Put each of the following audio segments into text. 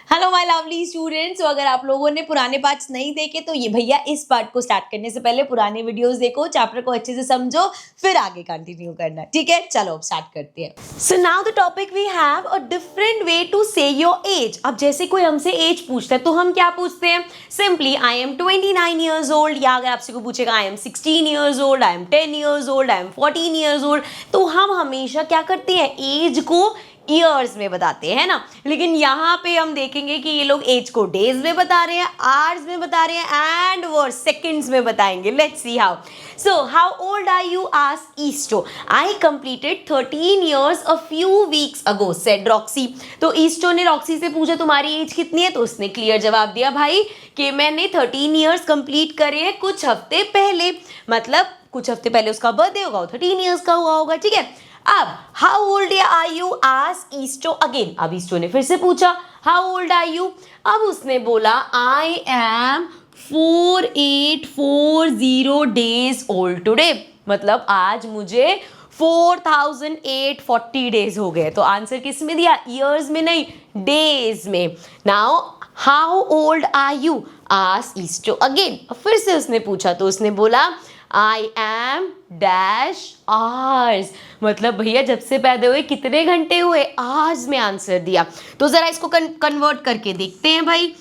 Hello my lovely students. तो अगर आप लोगों ने पुराने पार्ट्स नहीं देखे तो ये भैया इस पार्ट को स्टार्ट करने से पहले पुराने वीडियोस देखो, चैप्टर को अच्छे से समझो, फिर आगे कंटिन्यू करना। ठीक है, चलो अब स्टार्ट करते हैं। So now the topic we have a different way to say your age. अब जैसे कोई हमसे एज पूछता है तो हम क्या पूछते हैं? Simply I am 29 years old, या अगर आपसे कोई पूछेगा I am 16 years old, I am 10 years old, I am 14 years old, तो हम हमेशा क्या करते हैं? एज को ईयर्स में बताते हैं ना। लेकिन यहाँ पे हम देखेंगे कि ये लोग एज को डेज में बता रहे हैं, आवर्स में बता रहे हैं एंड वो सेकंड्स में बताएंगे। Let's see how. So how old are you? Asked Esto. I completed 13 years a few weeks ago said Roxy. तो ईस्टो ने रॉक्सी से पूछा तुम्हारी एज कितनी है, तो उसने क्लियर जवाब दिया भाई कि मैंने 13 years कंप्लीट करे हैं कुछ हफ्ते पहले। मतलब कुछ हफ्ते पहले उसका बर्थडे होगा, 13 years का हुआ होगा। ठीक है, अब how old are you? Asked Esto again. अब ईस्टो ने फिर से पूछा हाउ ओल्ड आर यू? अब उसने बोला I am 4840 days old today. मतलब आज मुझे 4840 डेज हो गए। तो आंसर किस में दिया? ईयर्स में नहीं, डेज में। Now how old are you? Asked Esto again. फिर से उसने पूछा तो उसने बोला आई एम डैश आवर्स। मतलब भैया जब से पैदा हुए कितने घंटे हुए? आवर्स में आंसर दिया। तो जरा इसको कन्वर्ट करके देखते हैं भाई।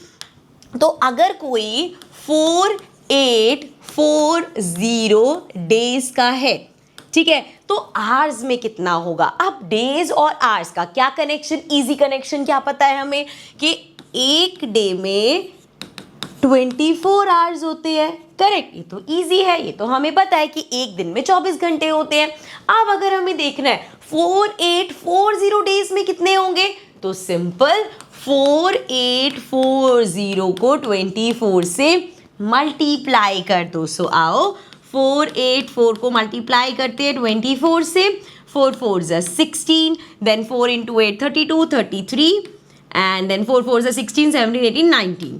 तो अगर कोई 4840 डेज का है, ठीक है, तो आवर्स में कितना होगा? अब डेज और आवर्स का क्या कनेक्शन? इजी कनेक्शन क्या पता है हमें कि एक डे में 24 आवर्स होते हैं। करेक्ट, ये तो इजी है, ये तो हमें पता है कि एक दिन में 24 घंटे होते हैं। अब अगर हमें देखना है 4840 डेज में कितने होंगे, तो सिंपल 4840 को 24 से मल्टीप्लाई कर दो। सो आओ 484 को मल्टीप्लाई करते हैं 24 से। 4 4 16, देन 4 into 8 32 33, एंड देन 4 4 16 17 18 19।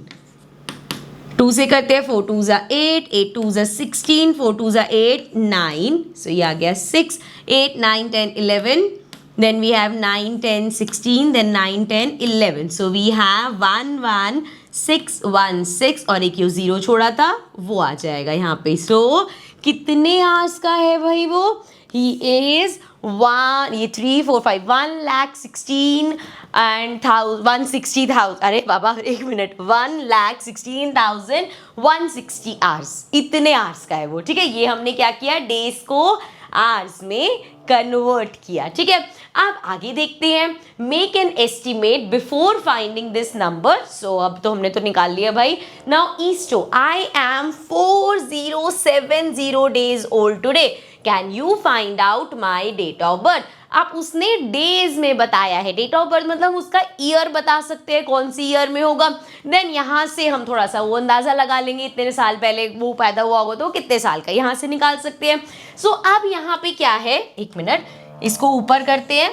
2 से करते हैं 4 2 8, 8 2 16, 4 2 8 9, सो ये आ गया 6, 8 9 10 11, then we have 9 10 16, then 9 10 11, so we have 1 1 6 1 6 और एक यो 0 छोड़ा था वो आ जाएगा यहाँ पे। सो कितने आवर्स का है भाई वो? He is 1,16,000 and 160,000। अरे बाबा एक मिनट, 1,16,160 आवर्स, इतने आवर्स का है वो। ठीक है, ये हमने क्या किया? डेज को आवर्स में कन्वर्ट किया। ठीक है, अब आगे देखते हैं। Make an estimate before finding this number. So अब तो हमने तो निकाल लिया भाई। Now Esto, I am 4070 days old today, can you find out my date of birth. अब उसने डेज में बताया है, डेट ऑफ बर्थ मतलब उसका ईयर बता सकते हैं कौन सी ईयर में होगा। देन यहाँ से हम थोड़ा सा वो अंदाजा लगा लेंगे, इतने साल पहले वो पैदा हुआ होगा तो कितने साल का, यहाँ से निकाल सकते हैं। सो अब यहाँ पे क्या है, एक मिनट इसको ऊपर करते हैं।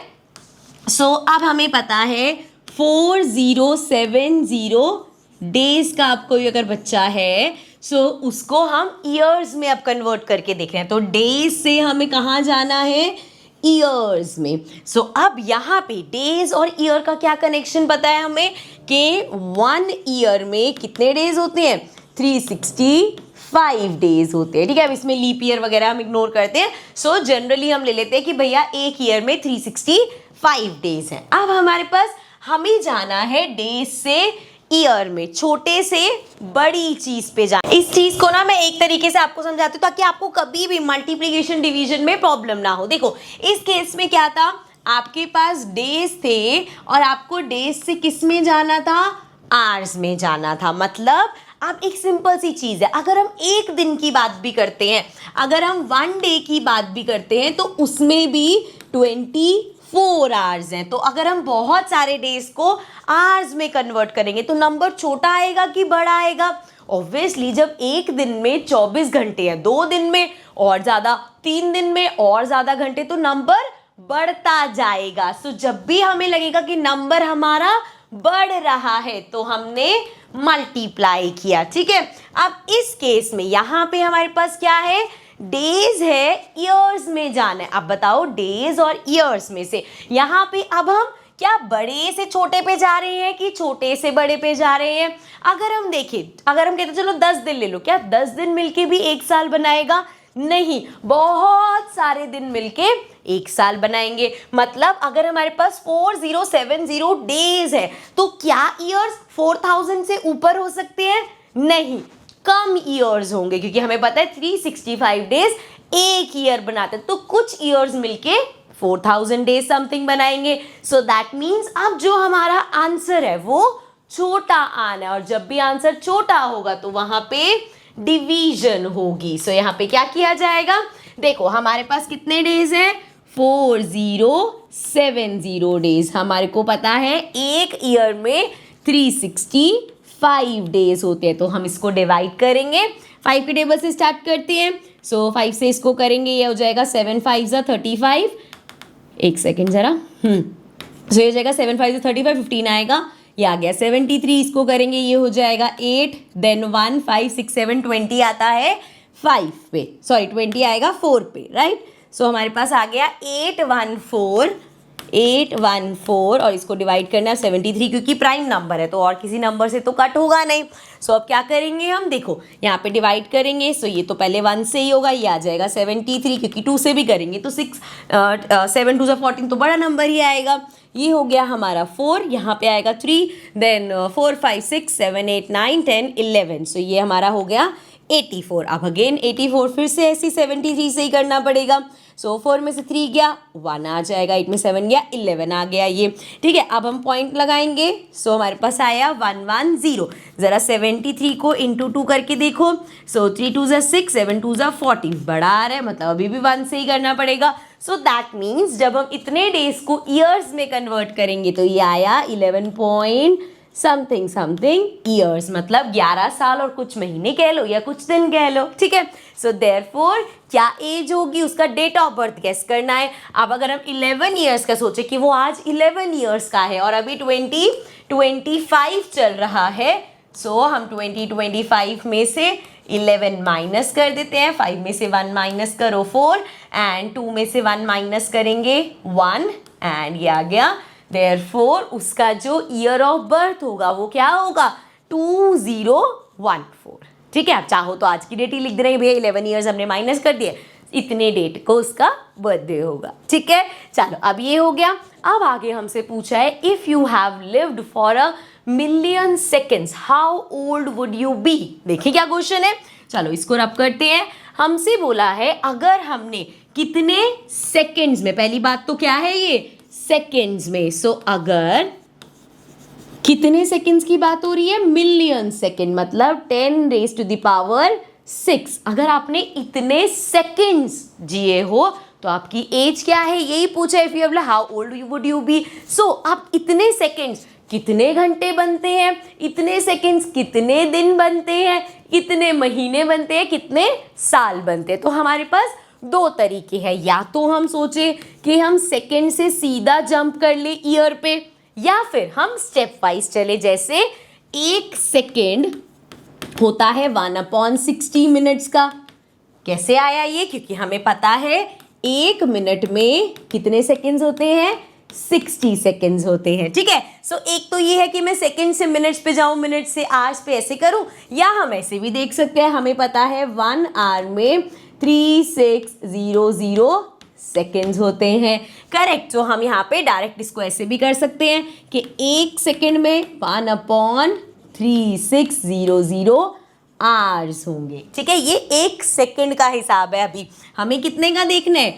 सो अब हमें पता है 4070 डेज का अब कोई अगर बच्चा है, सो उसको हम ईयर्स में अब कन्वर्ट करके देख रहे हैं। तो डेज से हमें कहाँ जाना है? ईयर्स में। सो अब यहाँ पे डेज और ईयर का क्या कनेक्शन पता है हमें कि 1 ईयर में कितने डेज होते हैं? 365 डेज होते हैं। ठीक है, अब इसमें लीप ईयर वगैरह हम इग्नोर करते हैं। सो जनरली हम ले लेते हैं कि भैया एक ईयर में 365 डेज हैं। अब हमारे पास हमें जाना है डेज से ईयर में, छोटे से बड़ी चीज पे जाना। इस चीज को ना मैं एक तरीके से आपको समझाती हूँ ताकि आपको कभी भी मल्टीप्लिकेशन डिवीजन में प्रॉब्लम ना हो। देखो इस केस में क्या था, आपके पास डेज थे और आपको डेज से किस में जाना था? आवर्स में जाना था। मतलब अब एक सिंपल सी चीज है, अगर हम एक दिन की बात भी करते हैं, अगर हम 1 डे की बात भी करते हैं तो उसमें भी 24 आवर्स हैं। तो अगर हम बहुत सारे डेज को आवर्स में कन्वर्ट करेंगे तो नंबर छोटा आएगा कि बड़ा आएगा? ऑब्वियसली जब एक दिन में 24 घंटे हैं, 2 दिन में और ज़्यादा, 3 दिन में और ज़्यादा घंटे, तो नंबर बढ़ता जाएगा। सो जब भी हमें लगेगा कि नंबर हमारा बढ़ रहा है तो हमने मल्टीप्लाई किया। ठीक है, अब इस केस में यहाँ पे हमारे पास क्या है? डेज है, ईयर्स में जाना है। अब बताओ डेज और ईयर्स में से यहाँ पे अब हम क्या बड़े से छोटे पे जा रहे हैं कि छोटे से बड़े पे जा रहे हैं? अगर हम देखें, अगर हम कहते चलो 10 दिन ले लो, क्या 10 दिन मिलके भी एक साल बनाएगा? नहीं, बहुत सारे दिन मिलके एक साल बनाएंगे। मतलब अगर हमारे पास 4070 डेज है तो क्या ईयर्स 4000 से ऊपर हो सकते हैं? नहीं, कम ईयर्स होंगे, क्योंकि हमें पता है 365 डेज एक ईयर बनाते हैं, तो कुछ ईयर्स मिलके 4000 डेज समथिंग बनाएंगे। सो दैट मीन्स अब जो हमारा आंसर है वो छोटा आना है, और जब भी आंसर छोटा होगा तो वहां पे डिवीजन होगी। सो यहाँ पे क्या किया जाएगा? देखो हमारे पास कितने डेज हैं? 4070 डेज। हमारे को पता है एक ईयर में 365 डेज होते हैं, तो हम इसको डिवाइड करेंगे। 5 के टेबल से स्टार्ट करते हैं। सो 5 से इसको करेंगे, ये हो जाएगा 7 5 जा 35। एक सेकेंड जरा, सो ये हो जाएगा 7 5 जा 35, 15 आएगा, ये आ गया 73। इसको करेंगे, ये हो जाएगा 8, देन 1 5 6 7 20 आता है 5 पे, सॉरी 20 आएगा 4 पे, राइट। सो हमारे पास आ गया 814, और इसको डिवाइड करना है 73, क्योंकि प्राइम नंबर है तो और किसी नंबर से तो कट होगा नहीं। सो अब क्या करेंगे हम? देखो यहाँ पे डिवाइड करेंगे, सो ये तो पहले 1 से ही होगा, ये आ जाएगा 73, क्योंकि 2 से भी करेंगे तो 7 2 14 तो बड़ा नंबर ही आएगा। ये हो गया हमारा 4, यहाँ पे आएगा 3, देन 4 5 6 7 8 9 10 11। सो ये हमारा हो गया 84। अब अगेन 84 फिर से ऐसी 73 से ही करना पड़ेगा। सो 4 में से 3 गया, 1 आ जाएगा, 8 में 7 गया, 11 आ गया ये, ठीक है। अब हम पॉइंट लगाएंगे। सो हमारे पास आया 110। ज़रा 73 को इंटू 2 करके देखो। सो 3 2 जा 6, 7 2 जा 14, बड़ा आ रहा है, मतलब अभी भी 1 से ही करना पड़ेगा। सो दैट मीन्स जब हम इतने डेज को ईयर्स में कन्वर्ट करेंगे तो ये आया 11 पॉइंट समथिंग समथिंग ईयर्स, मतलब 11 साल और कुछ महीने कह लो या कुछ दिन कह लो, ठीक है। सो देयरफॉर क्या एज होगी, उसका डेट ऑफ बर्थ गेस करना है। अब अगर हम 11 ईयर्स का सोचे कि वो आज 11 ईयर्स का है और अभी 2025 चल रहा है, सो हम 2025 में से 11 माइनस कर देते हैं। 5 में से 1 माइनस करो 4, एंड 2 में से 1 माइनस करेंगे 1, एंड ये आ गया। देयरफॉर उसका जो ईयर ऑफ बर्थ होगा वो क्या होगा? 2014, ठीक है। आप चाहो तो आज की डेट ही लिख दे रहे हैं, भैया 11 ईयर्स हमने माइनस कर दिए, इतने डेट को उसका बर्थडे होगा, ठीक है। चलो अब ये हो गया। अब आगे हमसे पूछा है if you have lived for a million seconds how old would you be. देखिए क्या क्वेश्चन है, चलो इसको रब करते हैं। हमसे बोला है अगर हमने कितने सेकेंड्स में, पहली बात तो क्या है ये सेकेंड्स में, सो अगर कितने सेकेंड्स की बात हो रही है? मिलियन सेकेंड, मतलब 10 रेज टू द पावर 6। अगर आपने इतने सेकेंड्स जिए हो तो आपकी एज क्या है, यही पूछा है। If you how old would you be. So अब इतने सेकेंड्स कितने घंटे बनते हैं, इतने सेकेंड्स कितने दिन बनते हैं, कितने महीने बनते हैं, कितने साल बनते हैं। तो हमारे पास दो तरीके हैं, या तो हम सोचे कि हम सेकेंड से सीधा जंप कर ले ईयर पे, या फिर हम स्टेप वाइज चले। जैसे एक सेकेंड होता है 1/60 मिनट्स का। कैसे आया ये? क्योंकि हमें पता है एक मिनट में कितने सेकेंड्स होते हैं? 60 सेकेंड्स होते हैं, ठीक है। सो एक तो ये है कि मैं सेकेंड से मिनट्स पे जाऊं, मिनट से आवर्स पे ऐसे करूं, या हम ऐसे भी देख सकते हैं। हमें पता है 1 आवर में 3600 सेकेंड्स होते हैं, करेक्ट। तो हम यहाँ पे डायरेक्ट इसको ऐसे भी कर सकते हैं कि एक सेकेंड में 1/3600 आवर्स होंगे, ठीक है। ये एक सेकेंड का हिसाब है। अभी हमें कितने का देखना है?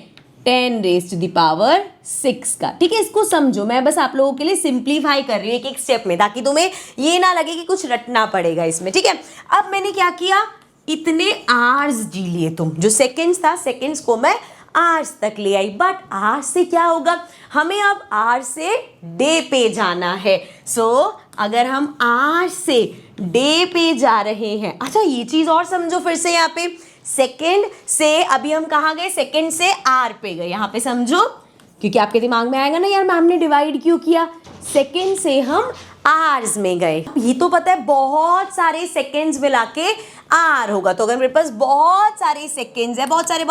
10 रेज टू द पावर 6 का, ठीक है। इसको समझो, मैं बस आप लोगों के लिए सिंप्लीफाई कर रही हूँ एक एक स्टेप में, ताकि तुम्हें ये ना लगे कि कुछ रटना पड़ेगा इसमें, ठीक है। अब मैंने क्या किया, इतने आवर्स जी लिए तुम, जो सेकेंड्स था सेकेंड्स को मैं आवर्स तक ले आई। बट आवर्स से क्या होगा, हमें अब आवर्स से डे पे जाना है। सो अगर हम आवर्स से डे पे जा रहे हैं, अच्छा ये चीज़ और समझो फिर से। यहाँ पे सेकेंड से अभी हम कहाँ गए? सेकेंड से आर पे गए। यहाँ पे समझो, क्योंकि आपके दिमाग में आएगा ना यार मैम ने डिवाइड क्यों किया। सेकेंड से हम आवर्स में गए, ये तो पता है बहुत सारे सेकेंड्स मिला के आर होगा। तो अगर मेरे पास बहुत सारे सेकेंड्स है, बहुत सारे,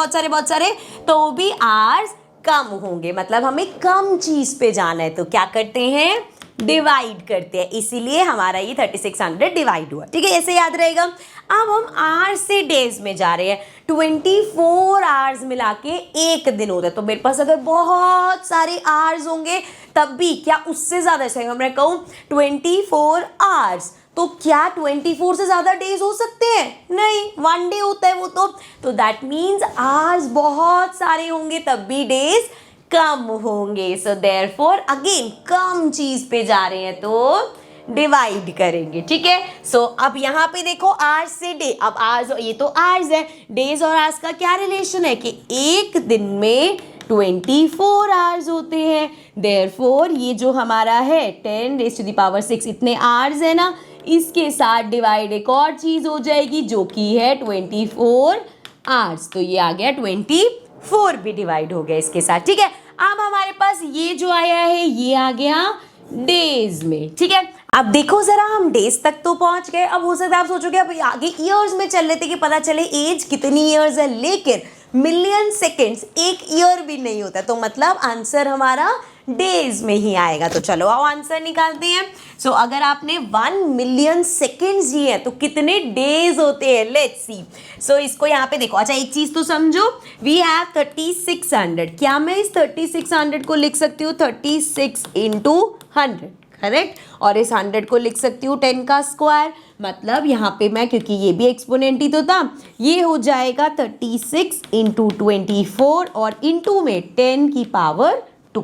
तो भी आवर्स कम होंगे, मतलब हमें कम चीज पे जाना है, तो क्या करते हैं, डिवाइड करते हैं, इसीलिए हमारा ये 3600 डिवाइड हुआ। ठीक है, ऐसे याद रहेगा। अब हम आवर्स से डेज में जा रहे हैं। 24 आवर्स मिला के एक दिन होता है, तो मेरे पास अगर बहुत सारे आवर्स होंगे तब भी क्या उससे ज्यादा चाहिए, मैं कहूँ 24 आवर्स, तो क्या 24 से ज्यादा डेज हो सकते हैं, नहीं, 1 डे होता है वो तो दैट मीन्स आवर्स बहुत सारे होंगे तब भी डेज कम होंगे। सो देयरफॉर अगेन कम चीज पे जा रहे हैं तो डिवाइड करेंगे। ठीक है, सो अब यहाँ पे देखो आवर्स से डे, अब आवर्स, ये तो आवर्स है, डेज और आवर्स का क्या रिलेशन है कि एक दिन में 24 आवर्स होते हैं, देयरफॉर ये जो हमारा है 10⁻⁶ इतने आवर्स है ना, इसके साथ डिवाइड एक और चीज हो जाएगी जो कि है 24 आवर्स, तो ये आ गया 24 भी डिवाइड हो गया इसके साथ। ठीक है, अब हमारे पास ये जो आया है ये आ गया डेज में। ठीक है, अब देखो जरा हम डेज तक तो पहुंच गए, अब हो सकता है आप सोचोगे अब आगे ईयर्स में चल रहे थे कि पता चले एज कितनी ईयर्स है, लेकिन मिलियन सेकेंड्स एक ईयर भी नहीं होता, तो मतलब आंसर हमारा डेज में ही आएगा। तो चलो आओ आंसर निकालते हैं। सो अगर आपने 1 मिलियन सेकेंड्स दिए हैं तो कितने डेज होते हैं, लेट्स सी। सो इसको यहाँ पे देखो, अच्छा एक चीज तो समझो, वी हैव 3600, क्या मैं इस 3600 को लिख सकती हूँ 36 इंटू 100, करेक्ट, और इस 100 को लिख सकती हूँ 10 का स्क्वायर, मतलब यहाँ पे मैं, क्योंकि ये भी एक्सपोनेंट ही तो था, ये हो जाएगा 36 इंटू 24 और इंटू में 10 की पावर 2।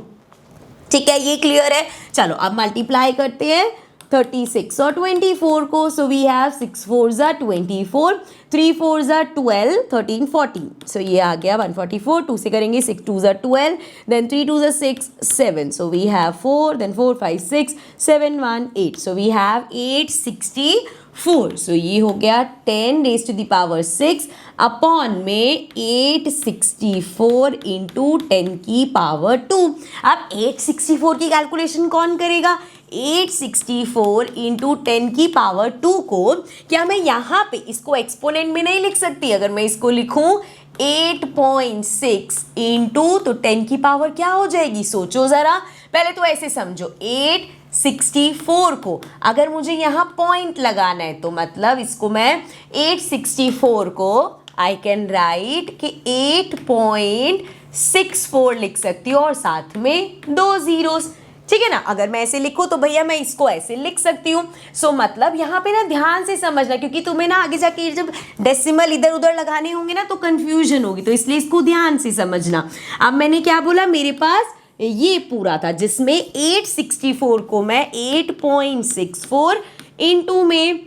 ठीक है, ये क्लियर है। चलो अब मल्टीप्लाई करते हैं 36 और 24 को, सो वी हैव 6 4 ज़ा 24, 3 4 ज़ा 12, 13 14, सो ये आ गया 144, 2 से करेंगे 6 2 ज़ा 12, देन 3 2 ज़ा 6 7, so we have 4, then 4 5 6 7 1 8, so we have 864, so ये हो गया 10⁻⁶ अपॉन में 864 इंटू 10 की पावर 2। अब 864 की कैलकुलेशन कौन करेगा, 864 इंटू 10 की पावर 2 को क्या मैं यहाँ पे इसको एक्सपोनेंट में नहीं लिख सकती, अगर मैं इसको लिखूं 8.6 इंटू, तो 10 की पावर क्या हो जाएगी, सोचो जरा, पहले तो ऐसे समझो 864 को अगर मुझे यहाँ पॉइंट लगाना है तो मतलब इसको मैं 864 को आई कैन राइट कि 8.64 लिख सकती हूँ और साथ में 2 जीरोस। ठीक है ना, अगर मैं ऐसे लिखूं तो भैया मैं इसको ऐसे लिख सकती हूँ। सो मतलब यहाँ पे ना ध्यान से समझना, क्योंकि तुम्हें ना आगे जाके जब डेसिमल इधर उधर लगाने होंगे ना तो कंफ्यूजन होगी, तो इसलिए इसको ध्यान से समझना। अब मैंने क्या बोला, मेरे पास ये पूरा था जिसमें 864 को मैं 8.64 इंटू में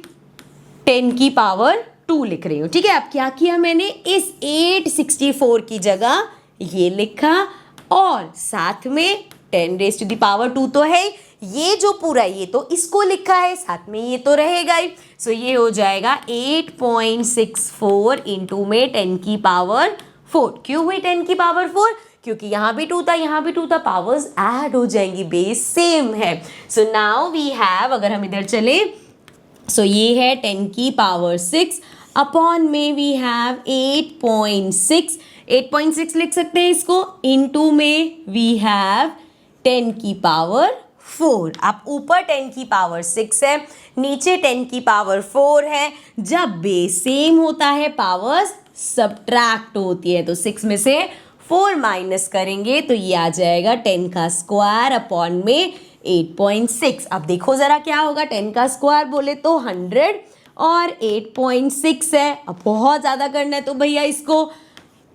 10 की पावर 2 लिख रही हूँ। ठीक है, अब क्या किया मैंने, इस 864 की जगह ये लिखा और साथ में 10⁻² तो है, ये जो पूरा ये तो इसको लिखा है, साथ में ये तो रहेगा ही। सो ये हो जाएगा 8.64 इंटू में 10 की पावर 4। क्यों हुई 10 की पावर 4, क्योंकि यहाँ भी 2 था यहाँ भी 2 था, पावर्स ऐड हो जाएंगी, बेस सेम है। सो नाउ वी हैव, अगर हम इधर चले, सो ये है 10 की पावर 6 अपॉन में वी हैव 8.6 लिख सकते हैं इसको, इनटू में वी हैव 10 की पावर 4। अब ऊपर 10 की पावर 6 है, नीचे 10 की पावर 4 है, जब बेस सेम होता है पावर्स सब्ट्रैक्ट होती है, तो 6 में से 4 माइनस करेंगे तो ये आ जाएगा 10 का स्क्वायर अपॉन में 8.6। अब देखो जरा क्या होगा, 10 का स्क्वायर बोले तो 100 और 8.6 है, अब बहुत ज़्यादा करना है तो भैया इसको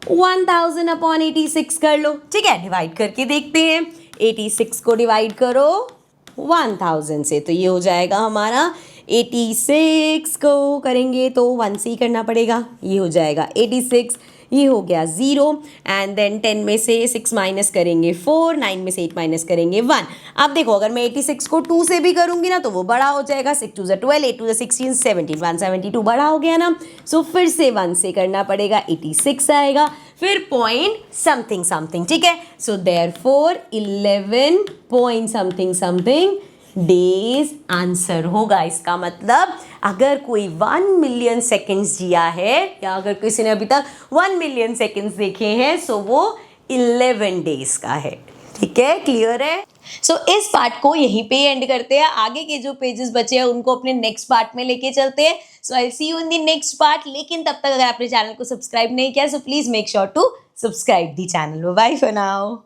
1000 अपॉन 86 कर लो। ठीक है, डिवाइड करके देखते हैं, 86 को डिवाइड करो 1000 से तो ये हो जाएगा हमारा 86 को करेंगे तो 1 से ही करना पड़ेगा, ये हो जाएगा 86, ये हो गया 0 एंड देन 10 में से 6 माइनस करेंगे 4, 9 में से 8 माइनस करेंगे 1। अब देखो अगर मैं 86 को 2 से भी करूँगी ना तो वो बड़ा हो जाएगा, 6 2 12, 8 2 16 17, 172 बड़ा हो गया ना। सो फिर से 1 से करना पड़ेगा, 86 आएगा, फिर पॉइंट समथिंग समथिंग। ठीक है, so therefore 11 point something something days answer होगा। इसका मतलब अगर कोई 1 मिलियन सेकेंड्स जिया है या अगर किसी ने अभी तक 1 मिलियन सेकेंड्स देखे हैं सो वो 11 डेज का है। ठीक है, क्लियर है? सो इस पार्ट को यहीं पे एंड करते हैं, आगे के जो पेजेस बचे हैं उनको अपने नेक्स्ट पार्ट में लेके चलते हैं। So I see you in the next part, लेकिन तब तक अगर आपने चैनल को सब्सक्राइब नहीं किया so please make sure to subscribe the channel. Bye for now.